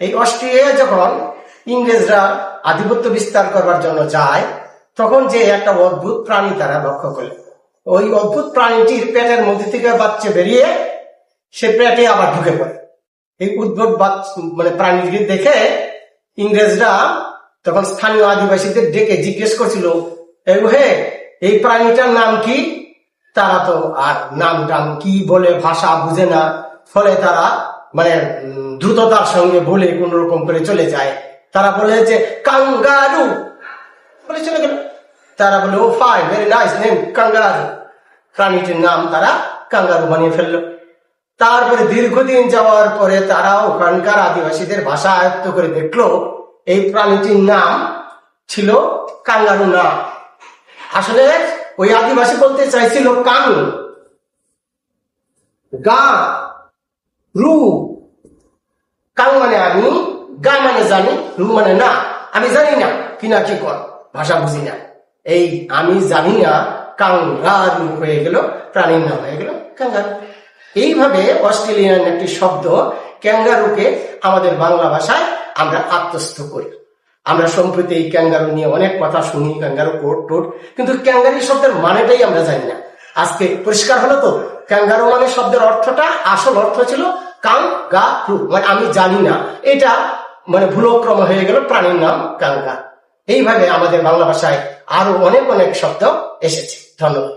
এই অস্ট্রেলিয়া যখন ইংরেজরা আধিপত্য বিস্তার করবার জন্য যায়, তখন যে একটা অদ্ভুত প্রাণী তারা লক্ষ্য করলেন। ওই অদ্ভুত প্রাণীটির পেটের মধ্যে থেকে বাচ্চা বেরিয়ে সে পেটে আবার ঢুকে পড়ে। এই উদ্ভুত প্রাণীটি দেখে ইংরেজরা তখন স্থানীয় আদিবাসীদের ডেকে জিজ্ঞেস করছিল, এই প্রাণীটার নাম কি? তারা তো আর নাম টাম কি বলে ভাষা বুঝে না, ফলে তারা দ্রুততার সঙ্গে বলে কোন রকম করে চলে যায়। তারা বলে যে কাঙ্গারু বলে চলে গেল। তারা বলে oh fine, very nice name, kangaroo. প্রাণীটির নাম তারা কাঙ্গারু বানিয়ে ফেললো। তারপরে দীর্ঘদিন যাওয়ার পরে তারা ওখানকার আদিবাসীদের ভাষা আয়ত্ত করে দেখলো এই প্রাণীটির নাম ছিল কাঙ্গারু না। আসলে ওই আদিবাসী বলতে চাইছিল কাং গা রু। কাং মানে আমি, গা মানে জানি, রু মানে না। আমি জানি না কিনা কি কর, ভাষা বুঝি না। এই আমি জানি না কাঙ্গারু হয়ে গেল, প্রাণীর নাম হয়ে গেল কাঙ্গারু। এইভাবে অস্ট্রেলিয়ান একটি শব্দ ক্যাঙ্গারুকে আমাদের বাংলা ভাষায় আমরা আত্মস্থ করি। আমরা সম্প্রতি এই ক্যাঙ্গারু নিয়ে অনেক কথা শুনি, ক্যাঙ্গারু কোট টোট, কিন্তু ক্যাঙ্গারু শব্দের মানেটাই আমরা জানি না। আজকে পরিষ্কার হলো তো, ক্যাঙ্গারু মানে শব্দের অর্থটা, আসল অর্থ ছিল কাঙ্গারু, আমি জানি না। এটা ভুলক্রম হয়ে গেল, প্রাণীর নাম কাঙ্গারু। এইভাবে আমাদের বাংলা ভাষায় আরো অনেক অনেক শব্দ এসেছে। ধন্যবাদ।